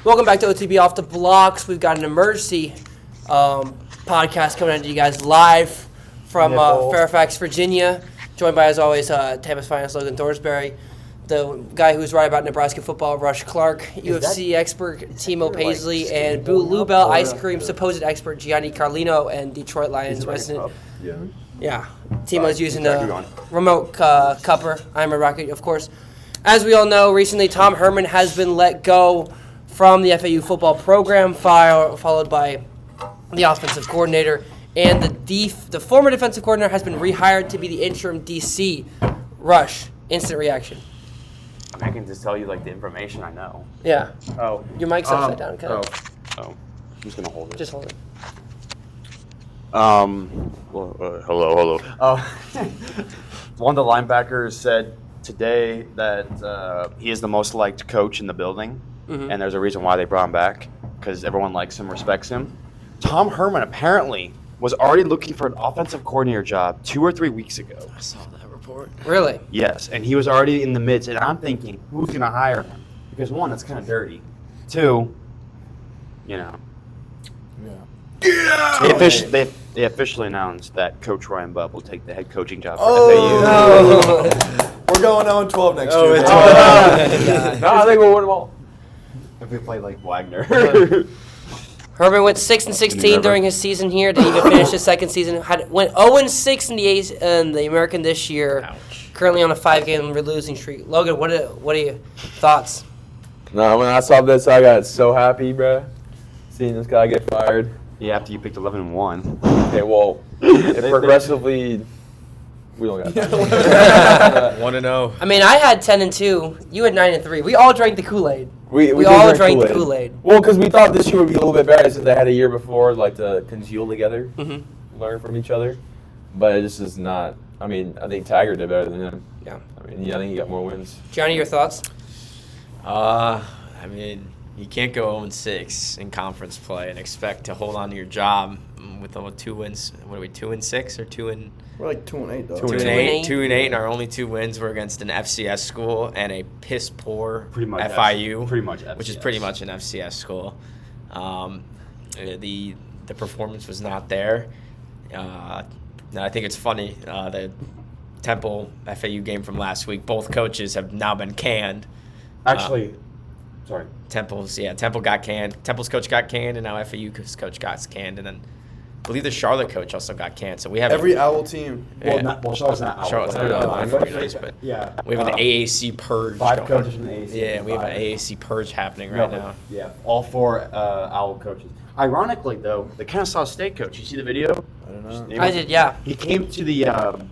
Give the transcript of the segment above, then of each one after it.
Welcome back to OTB Off the Blocks. We've got an emergency podcast coming out to you guys live from Fairfax, Virginia. Joined by, as always, Tampa's finest Logan Thorsberry, the guy who's right about Nebraska football, Rush Clark, UFC expert Timo Paisley, and Bluebell ice cream supposed expert Gianni Carlino, and Detroit Lions resident. Yeah. Timo's using the remote cupper. I'm a Rocket, of course. As we all know, recently Tom Herman has been let go from the FAU football program, followed by the offensive coordinator, and the former defensive coordinator has been rehired to be the interim DC. Rush, instant reaction. I can just tell you like the information I know. Yeah. Oh. Your mic's upside down. Oh. I'm just gonna hold it. Just hold it. Hello. One of the linebackers said today that he is the most liked coach in the building, and there's a reason why they brought him back, because everyone likes him, respects him. Tom Herman apparently was already looking for an offensive coordinator job 2 or 3 weeks ago. I saw that report. Really? Yes, and he was already in the midst, and I'm thinking, who's going to hire him? Because one, it's kind of dirty. Two, you know. Yeah. They officially announced that Coach Ryan Bubb will take the head coaching job for FAU. No. We're going 0-12 next year. No, I think we'll win them all. If we play like Wagner. Herman went 6-16 during his season here. Didn't even finish his second season. Went 0-6 in the American this year. Ouch. Currently on a 5-game losing streak. Logan, what are your thoughts? No, when I saw this, I got so happy, bro. Seeing this guy get fired. Yeah, after you picked 11-1. Okay, well, progressively, we don't got that. 1-0. I mean, I had 10-2. You had 9-3. We all drank the Kool-Aid. We all drank the Kool-Aid. Well, because we thought this year would be a little bit better since they had a year before, like, to congeal together, learn from each other. But it just is not. I mean, I think Tiger did better than him. Yeah. I mean, I think he got more wins. Johnny, your thoughts? I mean, you can't go 0-6 in conference play and expect to hold on to your job with only 2 wins. What are we, 2-6 or 2 and? We're like 2-8 though. 2-8. 2-8, and our only 2 wins were against an FCS school and a piss poor FIU, which is pretty much an FCS school. The performance was not there. I think it's funny the Temple FAU game from last week. Both coaches have now been canned. Actually, sorry. Temple got canned. Temple's coach got canned, and now FAU's coach got canned, and then I believe the Charlotte coach also got canned. So we have every Owl team. Yeah. Charlotte's not Owl. Charlotte's not Owl for you guys, but yeah, we have an AAC purge. 5 coaches from the AAC. Yeah, we have an AAC purge happening right now. Yeah, all 4 Owl coaches. Ironically, though, the Kennesaw State coach. You see the video? I don't know. I did, yeah. He came to the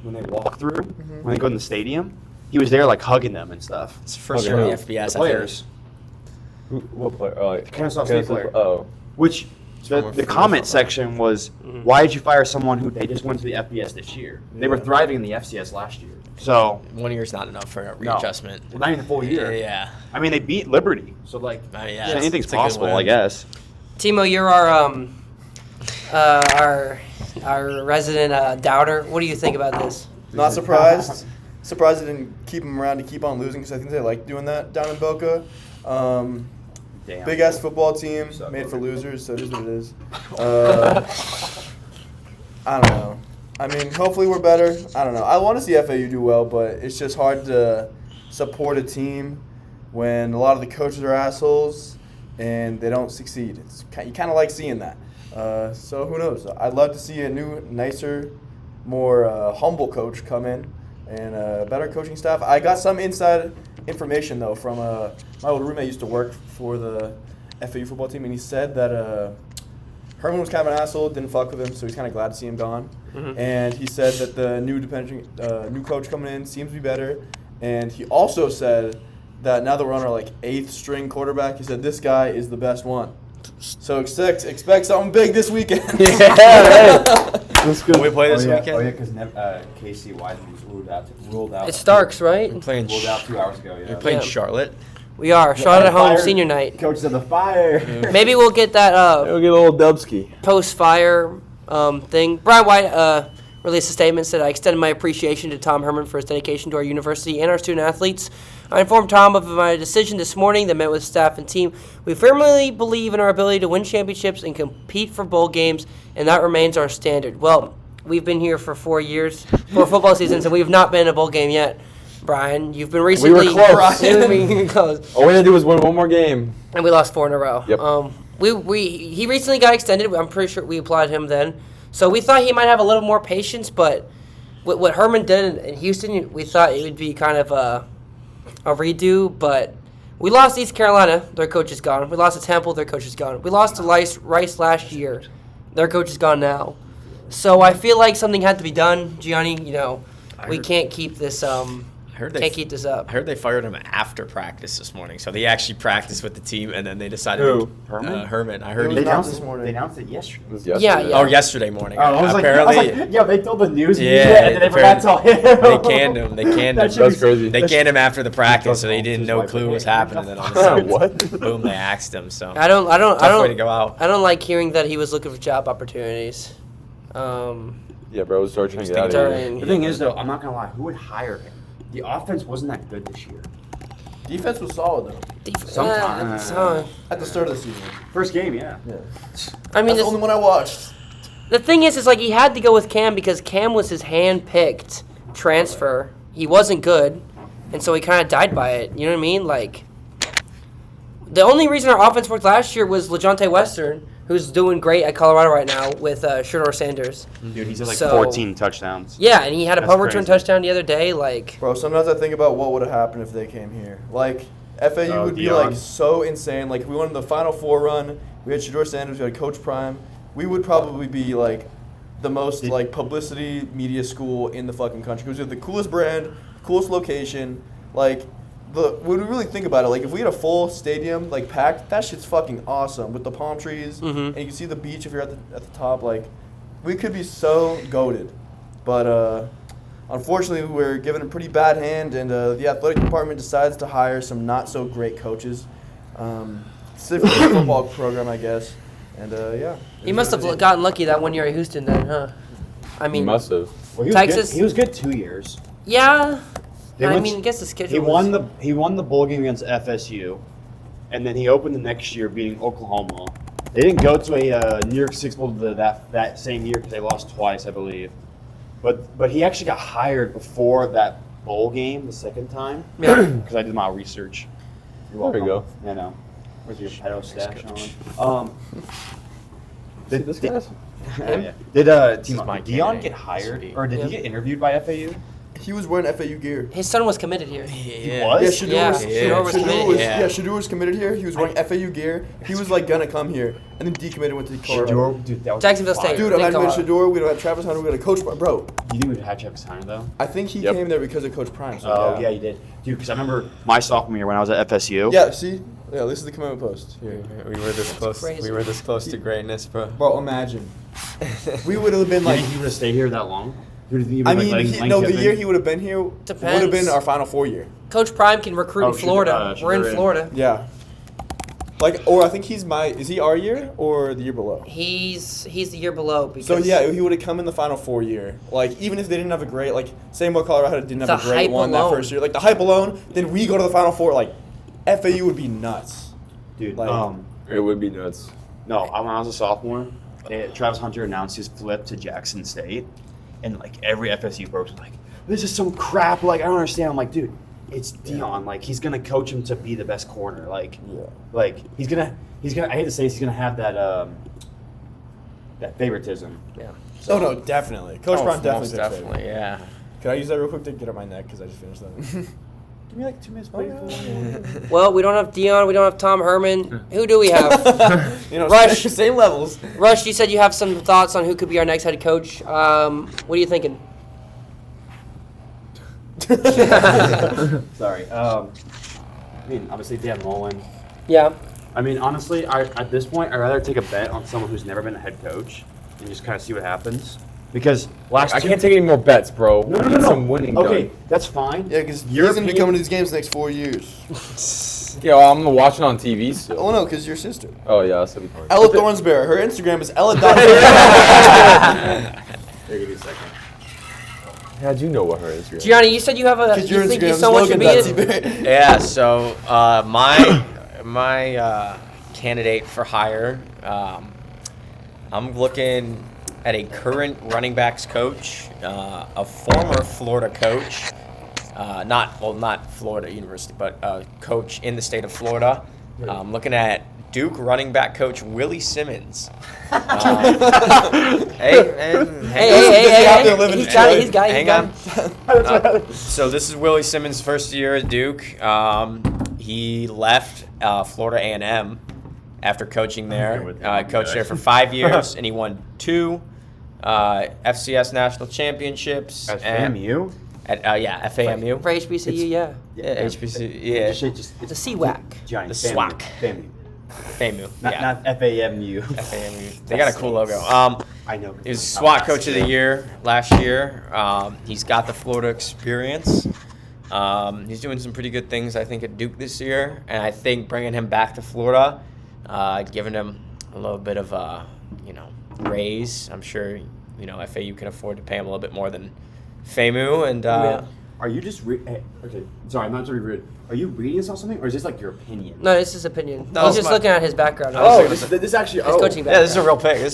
when they walk through, when they go in the stadium. He was there like hugging them and stuff. It's the first year in the FBS. The players. What player? Oh, like, Kennesaw State player. Oh. Which the comment section was, why did you fire someone who they just went to the FBS this year? They were thriving in the FCS last year. So 1 year's not enough for a readjustment. Well, not even the full year. Yeah. I mean, they beat Liberty, so like anything's it's a good possible, win. I guess. Timo, you're our resident doubter. What do you think about this? Not surprised. Surprised they didn't keep him around to keep on losing because I think they like doing that down in Boca. Big ass football team made for losers, so it is what it is. I don't know. I mean, hopefully we're better. I don't know. I want to see FAU do well, but it's just hard to support a team when a lot of the coaches are assholes and they don't succeed. You kind of like seeing that. So who knows? I'd love to see a new, nicer, more humble coach come in and a better coaching staff. I got some inside information, though, from my old roommate used to work for the FAU football team, and he said that Herman was kind of an asshole, didn't fuck with him, so he's kind of glad to see him gone. And he said that the new coach coming in seems to be better. And he also said that now that we're on our 8th string quarterback, he said this guy is the best one. So expect something big this weekend. That's good. We play this weekend. Oh yeah, because Casey Wiseman was ruled out. It's Starks, right? We're playing. Ruled out 2 hours ago. Yeah. We're playing Charlotte. We are. Charlotte at home, senior night. Coaches of the fire. Maybe we'll get that We'll get a little Dubsky. post-fire thing. Brian White released a statement, said, I extended my appreciation to Tom Herman for his dedication to our university and our student athletes. I informed Tom of my decision this morning that met with staff and team. We firmly believe in our ability to win championships and compete for bowl games, and that remains our standard. Well, we've been here for 4 years, 4 football seasons, and we've not been in a bowl game yet. Brian, you've been recently. We were close. Close. All we had to do was win one more game. And we lost 4 in a row. Yep. He recently got extended. I'm pretty sure we applied him then. So we thought he might have a little more patience, but with what Herman did in Houston, we thought it would be kind of a redo. But we lost East Carolina. Their coach is gone. We lost to Temple. Their coach is gone. We lost to Rice last year. Their coach is gone now. So I feel like something had to be done. Gianni, we can't keep this keep this up. I heard they fired him after practice this morning. So they actually practiced with the team, and then they decided. Who? Herman. I heard It he was not this morning. They announced it yesterday. It was Yeah. yesterday. Oh, yesterday morning. I was Apparently, like, yo, they told the news Yeah, media, and then they forgot to tell him. they canned him. They canned him. That should That's crazy. They canned him after the practice, so they didn't know clue what was happening. And then all of a sudden, What? boom, they axed him. So I don't tough way to go out. I don't like hearing that he was looking for job opportunities. Yeah, bro, was trying to get out of During- here. The thing is, though, I'm not gonna lie. Who would hire him? The offense wasn't that good this year. Defense was solid though. Sometimes. At the start of the season. First game, yeah. I mean, That's the only one I watched. the thing is like he had to go with Cam because Cam was his hand-picked transfer. He wasn't good, and so he kind of died by it. You know what I mean? Like, the only reason our offense worked last year was LeJontay Western, who's doing great at Colorado right now with Shedeur Sanders. Dude, he's at like So- 14 touchdowns. Yeah, and he had a That's punt return crazy. touchdown the other day. Like, Bro, sometimes I think about what would have happened if they came here. Like, FAU would be Dion. like so insane. Like, we won the Final Four run. We had Shedeur Sanders. We had Coach Prime. We would probably be like the most like publicity media school in the fucking country. Because we have the coolest brand, coolest location. Like, when we really think about it, like if we had a full stadium like packed, that shit's fucking awesome with the palm trees and you can see the beach if you're at the top. Like, we could be so goated, but unfortunately we're given a pretty bad hand, and the athletic department decides to hire some not so great coaches, specifically the football program, I guess. And yeah, he must have gotten lucky that 1 year at Houston then, huh? I He mean, must have. Well, he was Texas- Good. He was good 2 years. yeah. They I went- mean, I guess the schedule He won was- the bowl game against FSU, and then he opened the next year beating Oklahoma. They didn't go to a New York Six Bowl that same year because they lost twice, I believe. But he actually got hired before that bowl game the second time. Yeah. Because I did my research. You're There you welcome. go. Yeah, no. Where's your pedo stash on? See this guy's? Yeah. is Did my Dion candidate. get hired, CD. or did Yeah. he get interviewed by FAU? he was wearing FAU gear. His son was committed here. Yeah. was? Yeah, Shedeur Yeah, was, Shedeur was committed. Yeah. Shedeur was committed here. He was wearing FAU gear. He was like gonna come here, and then decommitted, went to Colorado. Shedeur, dude, that was Jacksonville fire. State. Dude, They imagine we had call it. Shedeur, we'd have had Travis Hunter, we had a Coach Prime. Bro, You think we'd had Travis Hunter though? I think he Yep. came there because of Coach Prime. So Oh yeah, you did, dude. Because I remember My sophomore year when I was at FSU. Yeah, see? Yeah, this is the commitment post. Here. We were this close. crazy. We were this close to greatness, bro. Bro, imagine. We would have been Like, like, he would have stayed here that long? Dude, do you I think, mean, like, the Lane year Kiffin? he would have been here would have Depends. been our Final Four year. Coach Prime can recruit Oh, in Florida. We're in Shedeur. Florida. Yeah. Like, or I think is he our year or the year below? He's the year below. Because So yeah, he would have come in the Final Four year. Like, even if they didn't have a great, like, same what Colorado didn't have The a great hype one alone. that first year. Like, the hype alone, then we go to the Final Four, like, FAU would be nuts. Dude, Like- It would be nuts. No, when I was a sophomore, Travis Hunter announced his flip to Jackson State, and like every FSU person was like, "This is some crap." Like, I don't understand. I'm like, dude, it's Dion. Like, he's gonna coach him to be the best corner. Like, Yeah. like he's gonna. I hate to say this, he's gonna have that that favoritism. yeah. Oh, no, definitely. Coach Prime definitely. Most takes it. definitely, yeah. Can I use that real quick to get up my neck? Because I just finished that. Give me like 2 minutes, please. Well, we don't have Dion. We don't have Tom Herman. Who do we have? You know, Rush. same levels. Rush, you said you have some thoughts on who could be our next head coach. What are you thinking? Sorry. I mean, obviously Dan Mullen. Yeah. I mean, honestly, at this point, I'd rather take a bet on someone who's never been a head coach and just kind of see what happens. Because last I can't take any more bets, bro. No, Get some winning Okay, done. that's fine. Yeah, because he's Your going to be opinion- coming to these games the next 4 years. Yeah, well, I'm gonna watch it on TV still. Oh, no, because your sister. Oh yeah, that's gonna be fun. Ella Thornsberry. Her Instagram is Ella. Here, give me a second. How'd you know what her Instagram? Gianni, you said you have a. Because your You think Instagram is someone should Logan be in? T. Yeah, so my candidate for hire, I'm looking at a current running backs coach, a former Florida coach, not Florida University, but a coach in the state of Florida. I'm looking at Duke running back coach Willie Simmons. Hey, He's got it. So this is Willie Simmons' first year at Duke. He left Florida A&M after coaching there. Coached there for 5 years, and he won 2 FCS national championships. At FAMU? Yeah, FAMU. For HBCU, yeah. Yeah, HBC. Yeah, The CWAC. Giant. The SWAC. FAMU. FAMU. Not FAMU. FAMU. They got a cool logo. I know. He was SWAT Coach of the Year last year. He's got the Florida experience. He's doing some pretty good things, I think, at Duke this year. And I think bringing him back to Florida, giving him a little bit of a, raise. I'm sure, FAU can afford to pay him a little bit more than FAMU. And Are you just okay? Sorry, I'm not trying to be rude. Are you reading this off something, or is this like your opinion? No, it's his opinion. No, He's just looking at his background. Oh, this actually. His coaching yeah, background. this is a real pick. This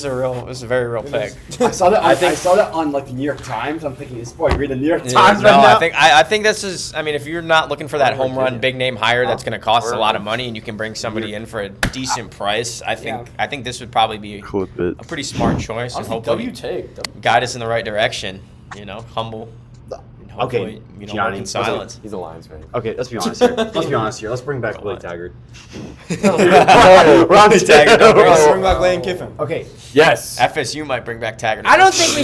is a very real pick. I saw that. I saw that on like the New York Times. I'm thinking, this boy reading the New York Yeah, Times no, right now. I think this is. I mean, if you're not looking for that home run, big name hire that's going to cost a lot of money, and you can bring somebody in for a decent price, I think this would probably be a pretty smart choice, and hopefully guide us in the right direction. Humble. And Okay, hopefully, Gianni, work in silence. He's a Lions fan. Okay, let's be honest here. Let's bring back Willie Taggart. Ronnie Taggart. Bring back Lane Kiffin. Okay. Yes. FSU might bring back Taggart. I don't think we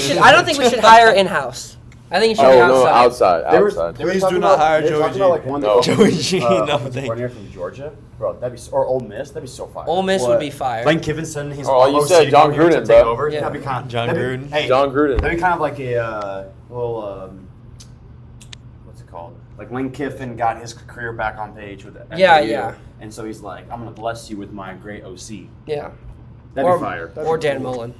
should hire in house. I think it should be outside. outside. Please do not hire Joey Joey G. G. Like one No. Joey G. No, offensive thank coordinator from Georgia, bro. Or Ole Miss. That'd be so fire. Ole Miss What? would be fired. Lane Kiffin said he's. Oh, you OC said John coming here to Gruden, take bro. over. Yeah. That'd be kind of John Gruden. Hey, John Gruden. that'd be kind of like a little. What's it called? Like Lane Kiffin got his career back on page with Yeah, FAU, yeah. And so he's like, I'm gonna bless you with my great OC. Yeah. That'd be fire. Or Dan Mullen.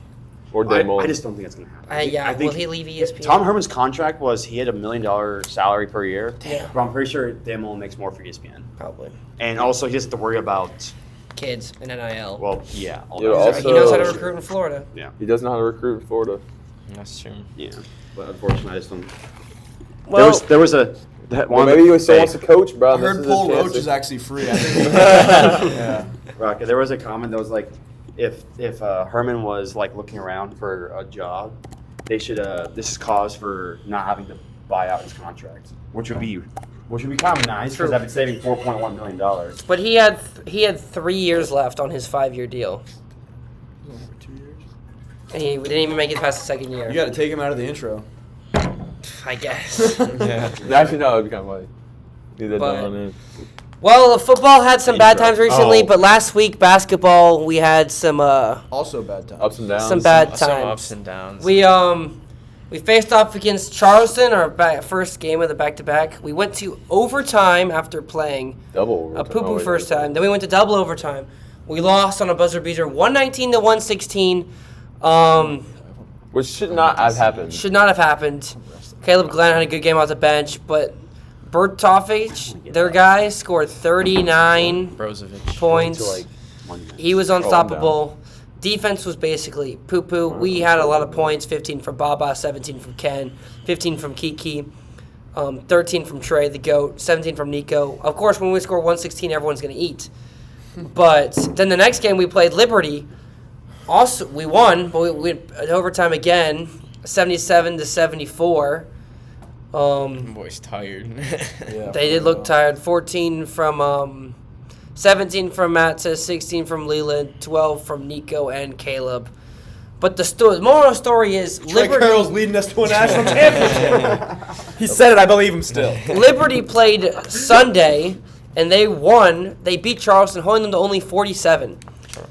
Or Dan Mullen. I just don't think that's gonna happen. Yeah. I think Will he leave ESPN? Tom Herman's contract was he had $1 million salary per year. Damn. But I'm pretty sure Dan Mullen makes more for ESPN. Probably. And also he doesn't have to worry about. Kids and NIL. Well, yeah. All Yeah, that. also- He knows how to recruit in Florida. Yeah. He doesn't know how to recruit in Florida. That's true. Yeah. But unfortunately, I just don't. Well, there was a. Well, maybe he still wants to coach, bro. I heard Paul Roach is actually free. I think. Yeah. Rock, there was a comment that was like, if Herman was like looking around for a job, they should. This is cause for not having to buy out his contract, which would be kind of nice because I've been saving $4.1 million. but he had 3 years left on his 5-year deal, 2 years. and he didn't even make it past the second year. You got to take him out of the intro. I guess. Yeah. Actually, no, it'd be kind of funny. Leave that But- down in. Well, football had some bad Intro. times recently, Oh. but last week basketball we had some Also bad time. Ups and downs. some bad Some times. ups and downs. We faced off against Charleston, our first game of the back-to-back. We went to overtime after playing Double. a poo-poo Oh, first yeah. time. Then we went to double overtime. We lost on a buzzer beater, 119 to 116. Which should not have happened. Should not have happened. Caleb Glenn had a good game off the bench, but Bert Toffage, their guy, scored 39 Brozovic. points. He was unstoppable. Defense was basically poo-poo. We had a lot of points, 15 from Baba, 17 from Ken, 15 from Kiki, 13 from Trey, the GOAT, 17 from Nico. Of course, when we score 116, everyone's going to eat. But then the next game we played Liberty. Also, we won, but we went overtime again, 77 to 74. Boy's tired. Yeah, They did look tired. 14 from 17 from Matza, 16 from Leland, 12 from Nico and Caleb. But the moral of the story is Trey Liberty. Carroll's leading us to a national championship. He said it. I believe him still. Liberty played Sunday, and they won. They beat Charleston, holding them to only 47.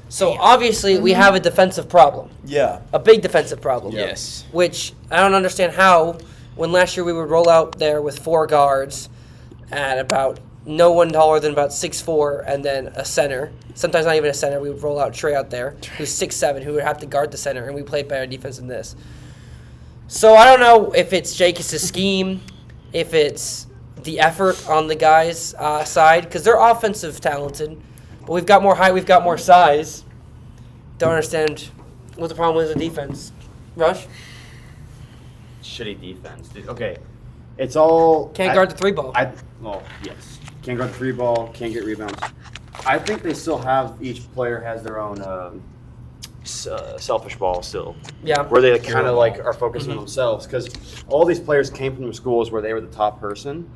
So obviously we have a defensive problem, Yeah. a big defensive problem. Yes. Which I don't understand how. When last year we would roll out there with 4 guards at about no one taller than about 6'4", and then a center. Sometimes not even a center. We would roll out Trey out there, who's 6'7", who would have to guard the center, and we played better defense than this. So I don't know if it's Jacobs' scheme, if it's the effort on the guys' side, because they're offensive talented, but we've got more height, we've got more size. Don't understand what the problem is with defense. Rush? Shitty defense, dude. Okay, it's all Can't guard the 3-ball. Well, yes, can't guard the 3-ball, can't get rebounds. I think they still have, each player has their own selfish ball still. Yeah. Where they kind of like are focusing on themselves, because all these players came from schools where they were the top person,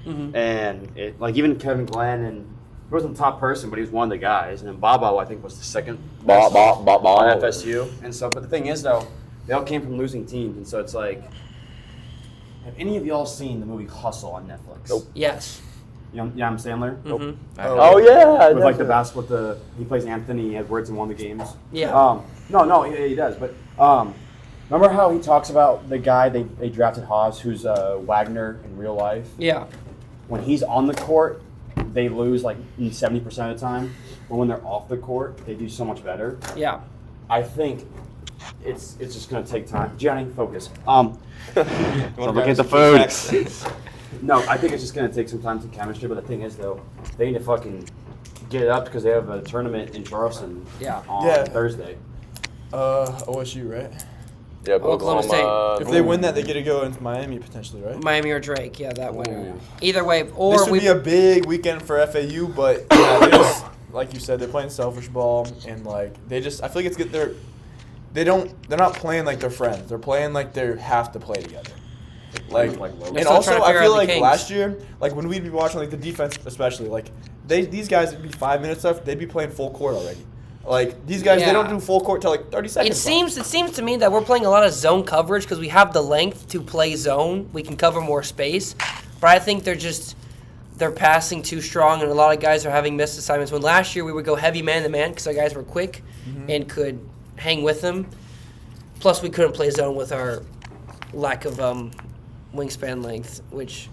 and it, like even Kevin Glenn, and he wasn't the top person, but he was one of the guys, and then Bobo I think was the second best on FSU and stuff. But the thing is though, they all came from losing teams, and so it's like, have any of y'all seen the movie Hustle on Netflix? Nope. Yes. You know Adam Sandler? Nope. Oh yeah. With like the basketball, he plays Anthony Edwards in one of the games. Yeah. No, he does. But remember how he talks about the guy they drafted Haas, who's Wagner in real life? Yeah. When he's on the court, they lose like 70% of the time. But when they're off the court, they do so much better. Yeah. I think it's just gonna take time. Johnny, focus. Stop looking at the food. No, I think it's just going to take some time to chemistry, but the thing is, though, they need to fucking get it up because they have a tournament in Charleston on Thursday. OSU, right? Yeah, Oklahoma State. If they win that, they get to go into Miami potentially, right? Miami or Drake, yeah, that winner. Ooh. Either way, or This would be a big weekend for FAU, but they just, like you said, they're playing selfish ball, and like I feel like it's good. They're not playing like they're friends. They're playing like they have to play together. And still also, trying to I figure feel out the like kinks. last year, like when we'd be watching like the defense, especially like these guys would be 5 minutes left, they'd be playing full court already. Like these guys, they don't do full court till like 30 seconds. It seems to me that we're playing a lot of zone coverage because we have the length to play zone. We can cover more space, but I think they're passing too strong, and a lot of guys are having missed assignments. When last year we would go heavy man to man because our guys were quick and could hang with them. Plus, we couldn't play zone with our lack of wingspan length,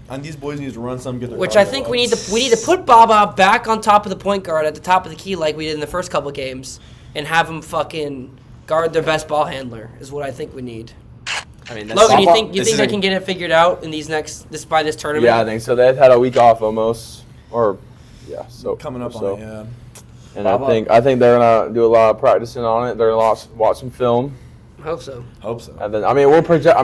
and these boys need to run some good. Which I think we need to put Baba back on top of the point guard at the top of the key like we did in the first couple games, and have him fucking guard their best ball handler is what I think we need. I mean, Logan, you think they can get it figured out in by this tournament? Yeah, I think so. They've had a week off almost, so coming up so. on it. Yeah. And I think they're gonna do a lot of practicing on it. They're gonna watch some film. Hope so. And then we'll project.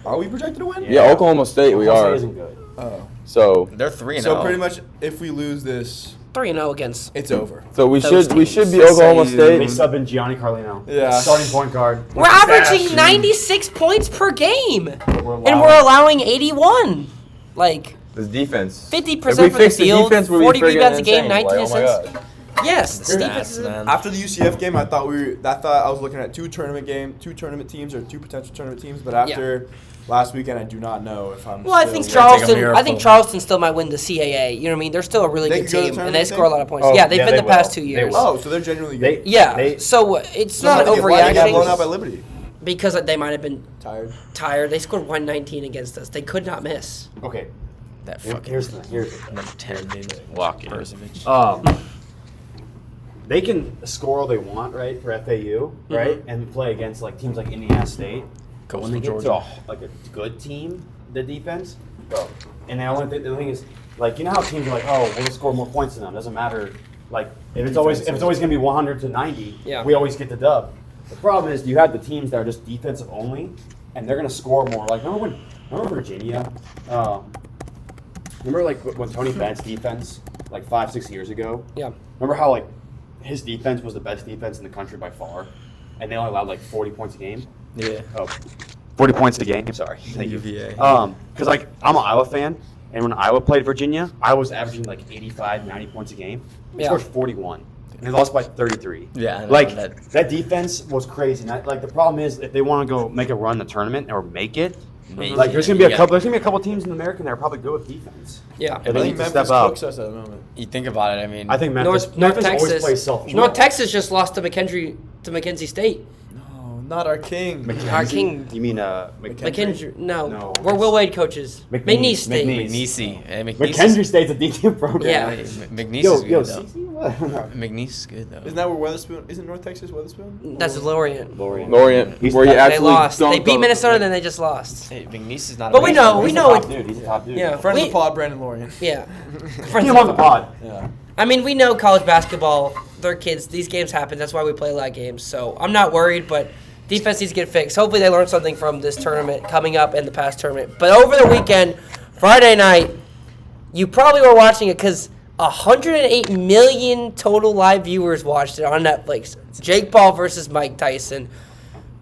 Are we projected to win? Yeah, Oklahoma State we Oklahoma are. State isn't good. Oh. So They're 3-0. So pretty much, if we lose this, 3-0 against. it's over. So we Those should teams. be Oklahoma They State. sub in Gianni Carlino. Yeah. Starting point guard. We're averaging 96 points per game, and we're allowing 81. Like This defense. 50% If we from fix the field, defense, we'll be 40 friggin' rebounds a game, insane. 19 Like, oh my assists. God. Yes, the Stats, defense is man. After the UCF game, I thought I was looking at two tournament teams or two potential tournament teams. But after last weekend, I do not know if I'm. Well, I think gonna take a Charleston. miracle. still might win the CAA. You know what I mean? They're still a really They good could go to team, the and they tournament, score a lot of points. Oh, Yeah, they've yeah, been they the past will. 2 They years. will. Oh, so they're genuinely good. Yeah, so it's So not why did they get blown out by overreacting Liberty? because they might have been Tired. tired. They scored 119 against us. They could not miss. Okay. That fucking Here's the number 10 dude. Walk in. They can score all they want, right, for FAU, right, and play against like teams like Indiana State. But when they get to a good team, the defense, bro, and the thing is, like, you know how teams are like, oh, we'll score more points than them. Doesn't matter. Like, if it's always gonna be 100 to 90, we always get the dub. The problem is you have the teams that are just defensive only, and they're gonna score more. Like, remember Virginia? Remember like when Tony Bennett's defense, like 5-6 years ago? Yeah. Remember how like his defense was the best defense in the country by far, and they only allowed like 40 points a game. Yeah. Oh, 40 points a game. Sorry. Thank you. UVA. Because like I'm an Iowa fan, and when Iowa played Virginia, I was averaging like 85, 90 points a game. They scored 41, and they lost by 33. Yeah. I know Like that. that defense was crazy. And like the problem is, if they want to go make a run in the tournament or make it, like there's gonna be a couple teams in America that are probably good with defense. Yeah. And they I need think to Memphis step up. cooks us at the moment. You think about it, I mean. I think North Memphis always Texas. plays selfish. North Texas just lost to Mackenzie State. Not our king. Our king. You mean McKendree? No. No. We're Will Wade coaches. McNeese State. McNeese. McKendree State's a D2 program. Yeah. McNeese Yo, is good, though. CC? What? McNeese is good, though. Isn't that where Weatherspoon? Isn't North Texas Weatherspoon? That's Lorient. Lorient. Lorient, He's where you they actually They lost. They dunked beat on- Minnesota, then they just lost. Hey, McNeese is not. But a we big know. school. We He's know a top it. dude. He's a top dude. Yeah. Friend of We- the pod, Brandon Lorient. Yeah. Get him on the pod. Yeah. I mean, we know college basketball. They're kids. These games happen. That's why we play a lot of games. So I'm not worried, but defense needs to get fixed. Hopefully they learn something from this tournament coming up and the past tournament. But over the weekend, Friday night, you probably were watching it because 108 million total live viewers watched it on Netflix. Jake Paul versus Mike Tyson.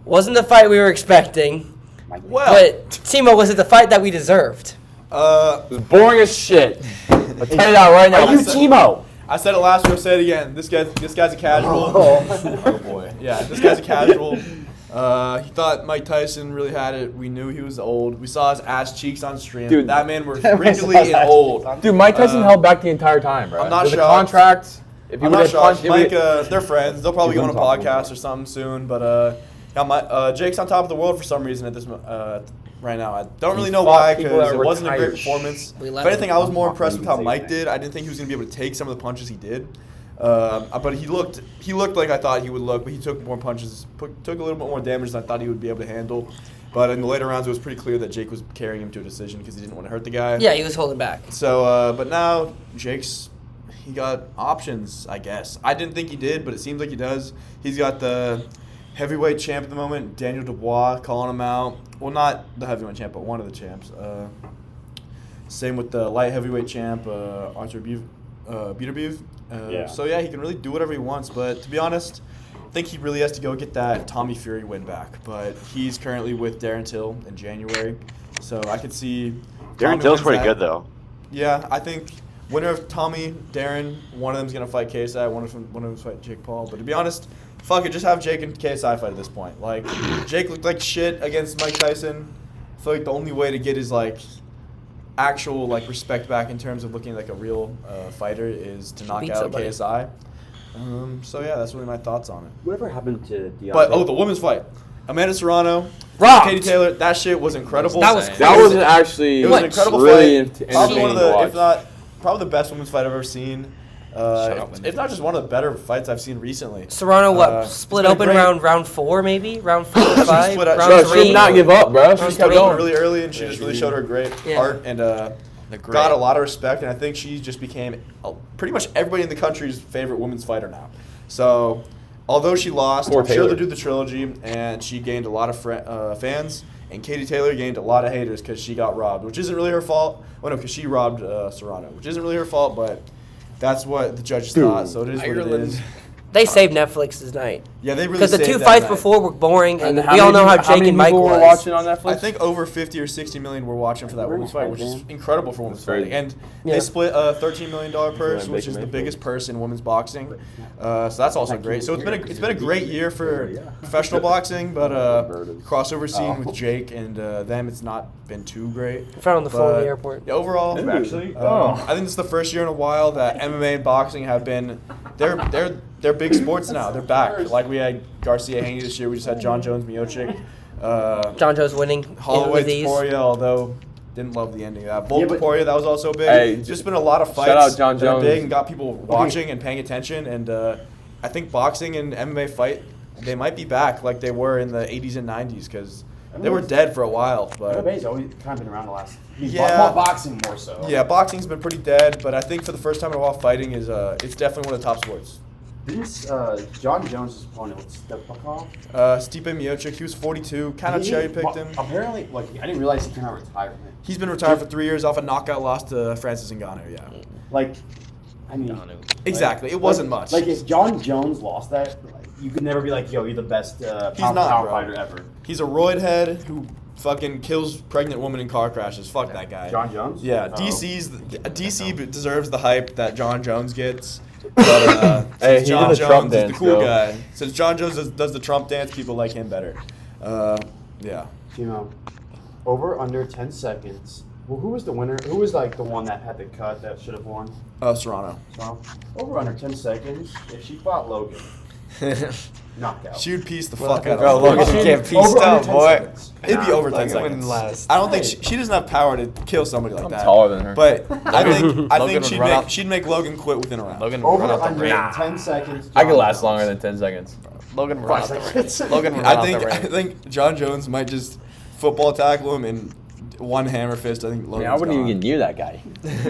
Wasn't the fight we were expecting, Well, but Timo, was it the fight that we deserved? It was boring as shit. I'll tell you that right now. Are you Timo? I said it last week. I'll say it again. This guy's a casual. Oh boy. Yeah, this guy's a casual. He thought Mike Tyson really had it. We knew he was old. We saw his ass cheeks on stream. Dude. That man was wrinkly and old. Dude, Mike Tyson held back the entire time, bro. I'm not With the shocked. contract, if he I'm would not have punched, shocked. Mike, they're friends. They'll probably go on a podcast or something soon. But Jake's on top of the world for some reason at this right now. I don't really know why, because it wasn't a great performance. We If left anything, him. I was more impressed with how Mike did. I didn't think he was going to be able to take some of the punches he did. But he looked like I thought he would look, but he took more punches, took a little bit more damage than I thought he would be able to handle. But in the later rounds, it was pretty clear that Jake was carrying him to a decision because he didn't want to hurt the guy. Yeah, he was holding back. So, but now he got options, I guess. I didn't think he did, but it seems like he does. He's got the heavyweight champ at the moment, Daniel Dubois, calling him out. Well, not the heavyweight champ, but one of the champs. Same with the light heavyweight champ, Arthur Beterbiev. So, yeah, he can really do whatever he wants. But to be honest, I think he really has to go get that Tommy Fury win back. But he's currently with Darren Till in January. So I could see Darren Till's pretty good, though. Yeah, I think winner of Tommy, Darren, one of them's going to fight KSI, one of them's fight Jake Paul. But to be honest, fuck it, just have Jake and KSI fight at this point. Like, Jake looked like shit against Mike Tyson. I feel like the only way to get his, like, actual, like, respect back in terms of looking like a real fighter is to knock Beat out somebody. KSI. So, yeah, that's really my thoughts on it. Whatever happened to Deontay? But, the women's fight. Amanda Serrano, Rocked. Katie Taylor, that shit was incredible. That was that was actually It was an incredible really fight. Probably one of entertaining to the, watch. if not, probably the best women's fight I've ever seen. up, If not just one of the better fights I've seen recently. Serrano, It's split been open great. round 4 maybe? Round 4 or 5? split out- round Bro, 3? she did not give up, bro. She Round kept three. going. Really early, and she just really showed her great Yeah. heart and The great. got a lot of respect. And I think she just became pretty much everybody in the country's favorite women's fighter now. So, although she lost, Poor I'm sure Taylor. they'll do the trilogy, and she gained a lot of fans. And Katie Taylor gained a lot of haters because she got robbed, which isn't really her fault. Well, no, because she robbed Serrano, which isn't really her fault, but that's what the judges thought. So it is what it is. They saved Netflix's night. Yeah, they really Because the saved two that fights night. before were boring, and how we all many know how people- Jake and Mike people were was. watching on Netflix? I think over 50 or 60 million were watching for that women's fight, which is incredible for women's That's fighting. crazy. And Yeah. they split a $13 million purse, like which is Baker the Mayfield. biggest purse in women's boxing. So that's also great. So it's been a great year for professional boxing, but crossover scene with Jake and them, it's not been too great. Found on the phone in But, the airport. Yeah, overall, Actually? I think this is the first year in a while that MMA and boxing have been they're big sports now. They're back. Like we had Garcia Haney this year. We just had John Jones, Miocic. John Joe's winning Holloway with ease. Taporia, although didn't love the ending of that. Volk Yeah, but- Taporia, that was also big. Hey, It's just been a lot of fights shout out John that are Jones. big and got people watching and paying attention. And I think boxing and MMA fight, they might be back like they were in the 80s and 90s because they were dead for a while. But MMA's always kind of been around the last. Yeah. Boxing more so. yeah, boxing's been pretty dead. But I think for the first time in a while, fighting is it's definitely one of the top sports. Didn't John Jones' opponent was Stepakov? Stipe Miocic, he was 42, kind of He- cherry picked him. Apparently, like I didn't realize he came out of retirement. He's been retired for 3 years off a knockout loss to Francis Ngannou. Yeah, Like, I mean, exactly. It wasn't much. Like if John Jones lost that, like, you could never be like, yo, you're the best pound not, bro. fighter ever. He's a roid head who fucking kills pregnant women in car crashes. Fuck that guy. John Jones? Yeah, Oh. DC deserves the hype that John Jones gets. But Hey, since he John did the Jones Trump is the dance, cool though. guy. Since John Jones does the Trump dance, people like him better. Yeah. Over under 10 seconds. Well, who was the winner? Who was like the one that had the cut that should have won? Serrano. So over under 10 seconds. If she fought Logan, knockout. She would piece the fuck out Bro, of Logan, him. you can't piece Over up, 10 boy. seconds. It'd be over 10 Logan wouldn't seconds. last. I don't think she doesn't have power to kill somebody like that. I'm taller than her. But I think Logan would run out- she'd make Logan quit within a round. Logan would Over run out the under ring. 10 seconds. I could John last Jones. longer than 10 seconds. Logan would run out the ring. Logan would run I out think the I ring. think John Jones might just football tackle him in one hammer fist. I think I Logan's mean, I wouldn't gone. even get near that guy.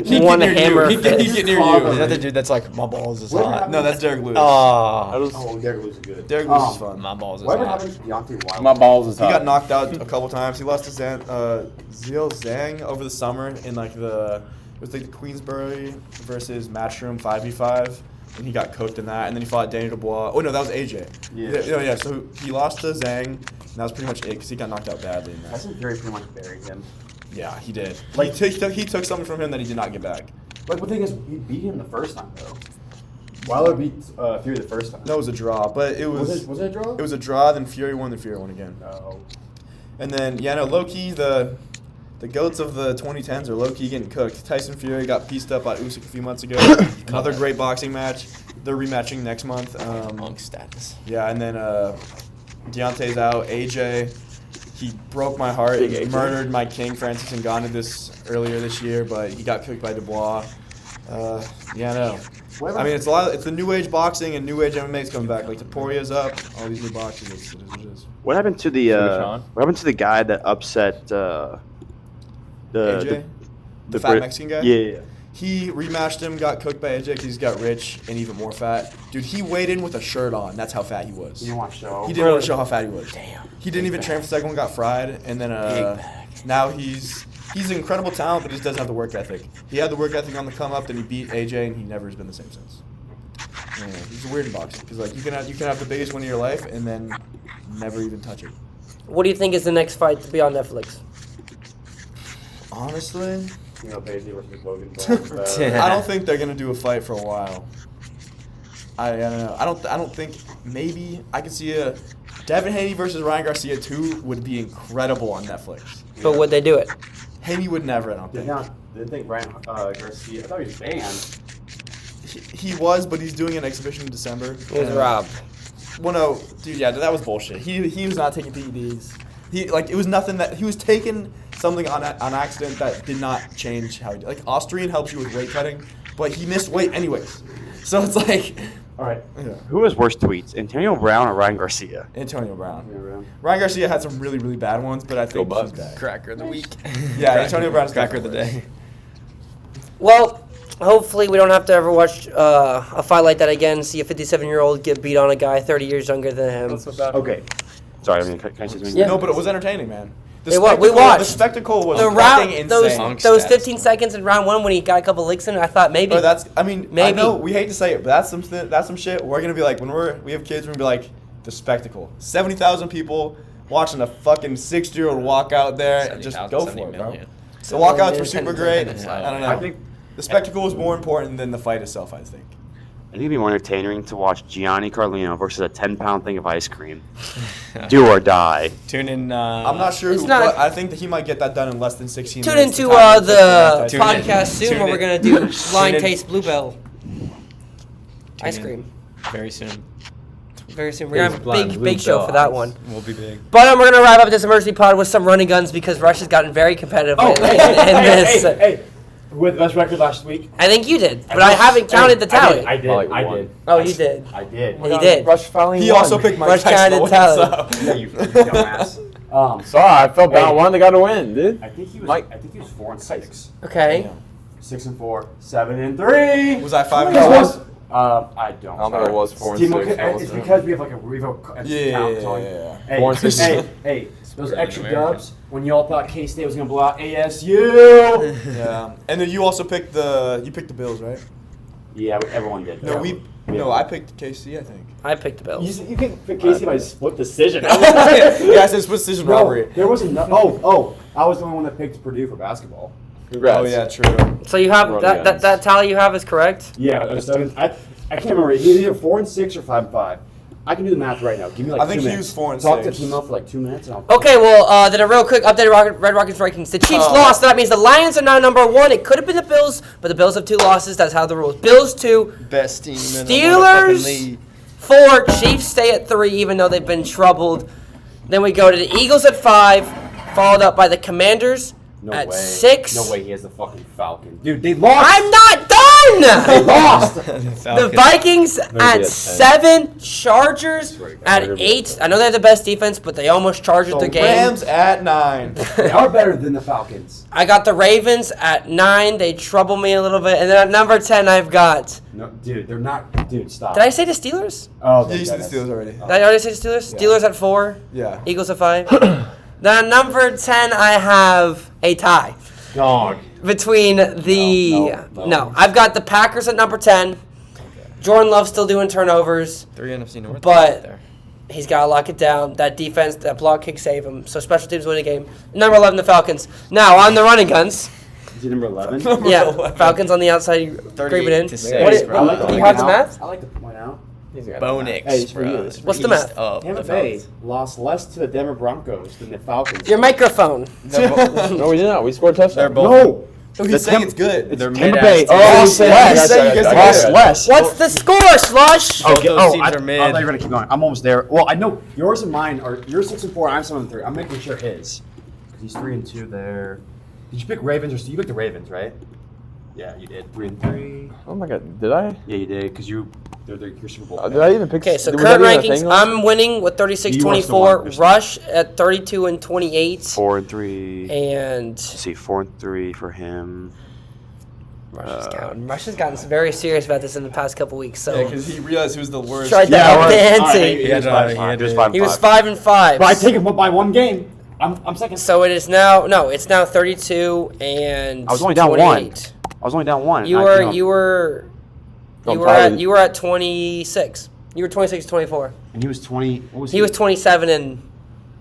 He'd One get near hammer you. He'd get near Is that you. the dude that's like, my balls is What hot? happened? No, that's Derek Lewis. Oh, Oh, Derek Lewis is good. Derek Lewis is fun. my balls is Whatever hot. happened to Deontay Wilder? My balls is He hot. got knocked out a couple times. He lost to Zhao Zhang over the summer in like it was like the Queensbury versus Matchroom 5v5, and he got cooked in that. And then he fought Danny Dubois. Oh no, that was AJ. Yeah. So he lost to Zhang, and that was pretty much it because he got knocked out badly in that. Tyson Fury pretty much buried him. Yeah, he did. Like- He took something from him that he did not get back. But the thing is, he beat him the first time though. Wilder beat Fury the first time. No, it was a draw, but it was Was it a draw? it was a draw. Then Fury won. Then Fury won again. No. And then low key the goats of the 2010s are low key getting cooked. Tyson Fury got pieced up by Usyk a few months ago. Another great boxing match. They're rematching next month. Monk status. Yeah, and then Deontay's out. AJ, he broke my heart. Big He AJ. murdered my king Francis Ngannou earlier this year, but he got cooked by Dubois. No. I mean, it's the new age boxing and new age MMA is coming back. Like Taporia's up. All these new boxers. It is what it is. What happened to the Sean? what happened to the guy that upset AJ, the the fat Brit- Mexican guy. Yeah. He rematched him, got cooked by AJ because he's got rich and even more fat. Dude, he weighed in with a shirt on. That's how fat he was. You want to show? He didn't want to show how fat he was. Damn. He didn't even train for the second one, got fried, and then now he's an incredible talent, but he just doesn't have the work ethic. He had the work ethic on the come up, then he beat AJ, and he never has been the same since. Yeah, he's weird in boxing because like you can have the biggest win of your life and then never even touch it. What do you think is the next fight to be on Netflix? Honestly, You know, Paisley versus Logan Paul. I don't think they're gonna do a fight for a while. I don't know. I don't think maybe I could see a Devin Haney versus Ryan Garcia 2 would be incredible on Netflix. But would they do it? Haney would never. I don't think. Didn't think Ryan Garcia. I thought he was banned. He was, but he's doing an exhibition in December. He was robbed. Well, no, dude, yeah, that was bullshit. He was not taking PEDs. It was nothing that he was taking something on accident that did not change how he did. Like Austrian helps you with weight cutting, but he missed weight anyways. So it's like, All right. yeah. Who has worse tweets, Antonio Brown or Ryan Garcia? Antonio Brown. Ryan Garcia had some really, really bad ones, but I think Go he's Bucks. back. Cracker of the week. Yeah, Antonio Brown's Cracker of the definitely day. Well, hopefully we don't have to ever watch a fight like that again. See a 57-year-old get beat on a guy 30 years younger than him. Okay. Sorry, I mean, can I say something? Yeah. No, but it was entertaining, man. We watched. The spectacle was The fucking round, insane. those 15 seconds in round one when he got a couple licks in, I thought maybe. But I mean, I Maybe. know we hate to say it, but that's some shit. We're gonna be like when we have kids, we're gonna be like the spectacle. 70,000 people watching a fucking 60-year-old walk out there and just go for it, bro. The walkouts were super great. I don't know. I think the spectacle was more important than the fight itself. I think. I think it'd be more entertaining to watch Gianni Carlino versus a 10-pound thing of ice cream. Do or die. Tune in. I'm not sure. It's not- but I think that he might get that done in less than 16 Tune minutes. into The time it the takes to Tune in. podcast soon Tune where in. we're going to do Blind in. Taste Bluebell ice in. cream. Very soon. Very soon. We're going to have a Blind big show Bluebell for that ice. one. We'll be big. But we're going to wrap up this emergency pod with some running guns because Rush has gotten very competitive in this. Hey, with best record last week. I think you did, but I haven't counted the tally. I did. Like I one. did. Oh, you did. I did. He did. Rush finally He won. also picked Mike Rush Tyson counted to win, tally. so. Yeah, you dumbass. Sorry, I felt bad. Hey. One that got to win, dude. I think he was. Mike. I think he was 4-6. Okay. 6-4. 7-3. Was I 5 It was. I don't. I don't think it was 4 and Team- 6. It's because we have like a Yeah. Hey, 4 and 6. hey, those We're extra American. dubs when y'all thought K-State was gonna blow out ASU. Yeah. And then you also picked the Bills, right? Yeah, everyone did. No, I picked KC, I think. I picked the Bills. You can pick K-State by split decision. Yeah, I said split decision robbery. Bro, there was enough. Oh, I was the only one that picked Purdue for basketball. Congrats. Oh yeah, true. So you have Running that guns. that tally you have is correct? Yeah, it was 7. I can't remember. He was either 4-6 or 5-5. I can do the math right now. Give me like I think 2 he minutes. was 4-6. Talk to Timo for like 2 minutes. And I'll Okay, well, then a real quick updated Red Rockets rankings. The Chiefs Oh. lost, so that means the Lions are now number 1. It could have been the Bills, but the Bills have 2 losses. That's how the rules. Bills 2, Best team in Steelers 4. Chiefs stay at 3, even though they've been troubled. Then we go to the Eagles at 5, followed up by the Commanders at 6. No way he has the fucking Falcons. Dude, they lost. I'm not done! They lost. The Vikings at 7, Chargers at 8. I know they have the best defense, but they almost charged their game. Rams at 9. They are better than the Falcons. I got the Ravens at 9. They trouble me a little bit. And then at number 10, I've got... No, dude, they're not. Dude, stop. Did I say the Steelers? Oh, Yeah, you said the Steelers already. Did I already say the Steelers? Yeah. Steelers at 4. Yeah. Eagles at 5. Then at number 10, I have a tie. Dog. Between the... No. I've got the Packers at number 10. Jordan Love's still doing turnovers. 3 NFC North. But- right there. He's got to lock it down. That defense, that block kick save him. So special teams win the game. Number 11, the Falcons. Now, on the running guns. Is he number 11? Yeah, Falcons on the outside, creeping in. 38-6, What bro. do you have the math? I like to point out. Bonix, Hey, it's for bro. you. It's What's for the east math? of Tampa the Bay Falcons. lost less to the Denver Broncos than the Falcons. Your microphone. No, we did not. We scored a touchdown. They're both. No. Oh, he's saying it's good. They're Tampa mid-ass Bay teams. lost less. I Lost less. What's the score, Slush? Both Okay. those teams I are thought mid. you were gonna keep going. I'm almost there. Well, I know yours and mine are. You're 6-4. I'm 7-3. I'm making sure his. Because he's 3-2 there. Did you pick Ravens or you picked the Ravens, right? Yeah, you did. 3-3. Oh my god, did I? Yeah, you did. Because you're your Super Bowl. Did I even pick? Okay, so was current that even a rankings, thing? I'm winning with 36-24. Rush at 32-28. 4-3. And Let's see, 4-3 for him. Rush has gotten very serious about this in the past couple weeks. So Yeah, because he realized he was the worst. tried to Yeah, up the right. All right, ante. he was Yeah, 5-5. he He was did. 5-5. He was 5-5. But I take him by one game. I'm second. So it is now. No, it's now 32 and. I was only down 28. I was only down 1. You were at 26. You were 26-24. And he was 20. What was He was 27 and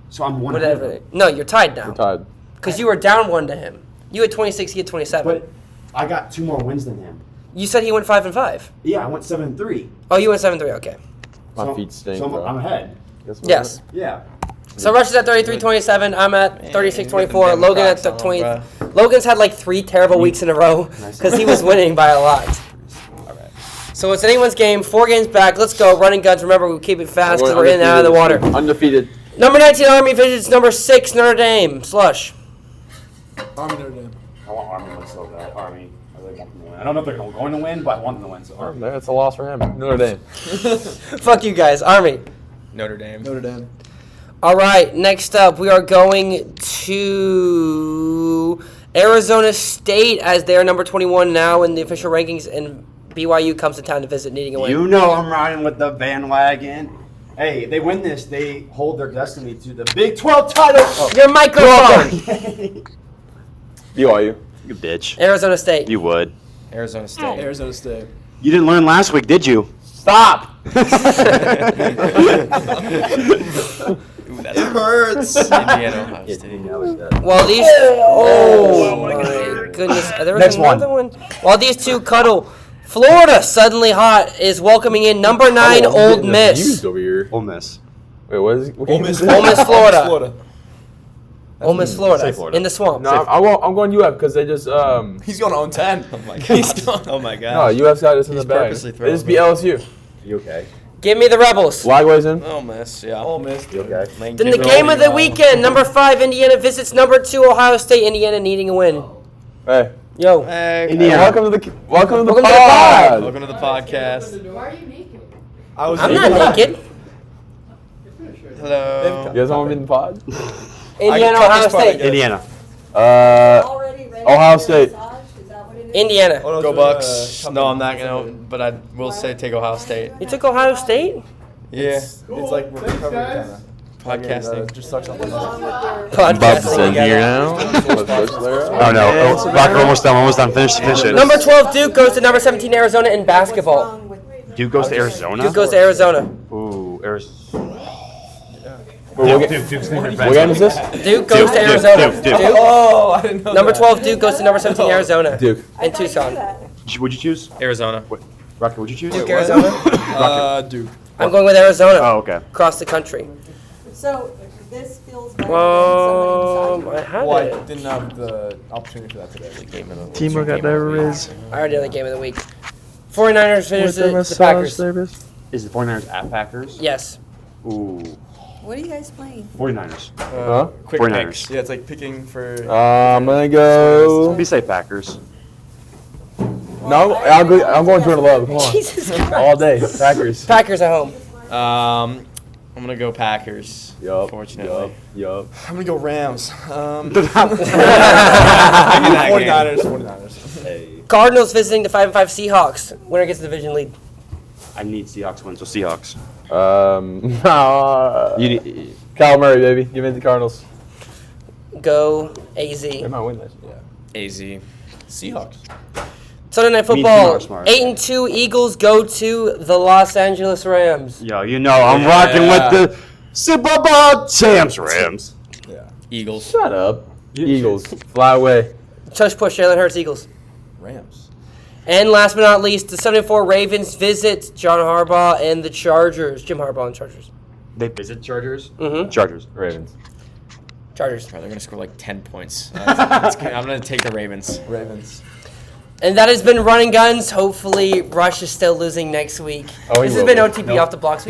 So I'm one ahead of whatever. him. No, you're tied now. We're tied. Because you were down 1 to him. You had 26. He had 27. But I got 2 more wins than him. You said he went 5-5. Yeah, I went 7-3. Oh, you went 7-3. Okay. My feet stink, So bro. I'm ahead. Guess what? Yes. Yeah. So Rush is at 33-27. I'm at Man, 36-24. he's Logan at got them 20. Crocs on, Logan's had like 3 terrible weeks in a row because he was winning by a lot. So it's anyone's game. 4 games back. Let's go. Running guns. Remember, we keep it fast because we're in and out of the water. Undefeated. Number 19, Army visits number 6, Notre Dame. Slush. Army Notre Dame. I want Army to win so bad. Army. I really want them to win. I don't know if they're going to win, but I want them to win. So Army. That's a loss for him. Notre Dame. Fuck you guys. Army. Notre Dame. Notre Dame. All right, next up, we are going to Arizona State as they are number 21 now in the official rankings, and BYU comes to town to visit, needing a win. You know I'm riding with the bandwagon. Hey, they win this, they hold their destiny to the Big 12 title. Oh. Your microphone. BYU. You bitch. Arizona State. You would. Arizona State. Arizona State. You didn't learn last week, did you? Stop. Ooh, that's It hurts. Indiana, Ohio State. Well, these. Oh, my goodness. There was Next another one. While these two cuddle, Florida, suddenly hot, is welcoming in number 9, Old Miss. Used over here. Ole Miss. Wait, what is it? What Ole game Miss, is Ole Miss, Florida. Florida. Ole Miss, Florida. Say Florida. In the swamp. No, I'm going UF because they just He's going to own 10. Oh my He's god. going. Oh my no god. UF's got this in He's the bag. purposely They throwing just beat me. LSU. You okay? Give me the Rebels. Flagways in. Oh, miss. Yeah. Ole Miss. You okay? Lane Then the Kiffin game of the rolling weekend, number 5, Indiana visits number 2, Ohio State. Indiana needing a win. Hey. Yo. on. Hey, Indiana. Welcome to the Welcome to the pod. welcome to the podcast. Why are you naked? I was I'm not naked. Hello. You guys want to be in the pod? Indiana, I cut Ohio this part State. again. Indiana. Already ready Ohio for State. massage? Is that what it is? Indiana. Oh, no, Go it's, Bucks. come No, in. I'm not gonna. But I will say take Ohio State. You took Ohio State? Yeah. It's like we're recovering kind of. Podcasting. Just sucks on the Podcasting together. now. Oh no. Oh, Rocker, almost done. Finish it. Number 12, Duke goes to number 17, Arizona in What's basketball. wrong with Duke goes to Arizona? Duke goes to Arizona. Ooh, Arizona. What game is this? Duke goes to Arizona. Duke. Oh, I didn't know Number that. 12, Duke goes to number 17, Arizona. Duke. In Tucson. Would you choose? Arizona. Rocker, would you choose? Duke, Arizona. Duke. I'm going with Arizona. Oh, okay. Across the country. So this feels better than somebody I had Well, I it. didn't have the opportunity for that today. Timo got there is. I already did the game of the week. 49ers finish the Packers. Service. Is the 49ers at Packers? Yes. Ooh. What are you guys playing? 49ers. Huh? Quick 49ers. picks. Yeah, it's like picking for. I'm gonna go. Be safe, Packers. No, I'm going Jordan Love. Come on. Jesus Christ. All day. Packers. Packers at home. I'm gonna go Packers. Yup. Fortunately. Yup. I'm gonna go Rams. 49ers. 49ers. Hey. Cardinals visiting the 5-5 Seahawks. Winner gets the division lead. I need Seahawks win, so Seahawks. You need, Kyle Murray, baby. Give me the Cardinals. Go AZ. They might win this. Yeah. AZ. Seahawks. Sunday Night Me and Football. Timo are smart. 8-2 Eagles go to the Los Angeles Rams. Yo, you know I'm rocking with the Super Bowl champs Rams. Yeah. Eagles. Shut up. Eagles. Fly away. Tush push, Jalen Hurts, Eagles. Rams. And last but not least, the 74 Ravens visit John Harbaugh and the Chargers. Jim Harbaugh and Chargers. They visit Chargers? Mm-hmm. Chargers. Ravens. Chargers. They're gonna score like 10 points. I'm gonna take the Ravens. Ravens. And that has been Running Guns. Hopefully, Rush is still losing next week. Oh, he This has will been be. OTB Nope. Off the Blocks.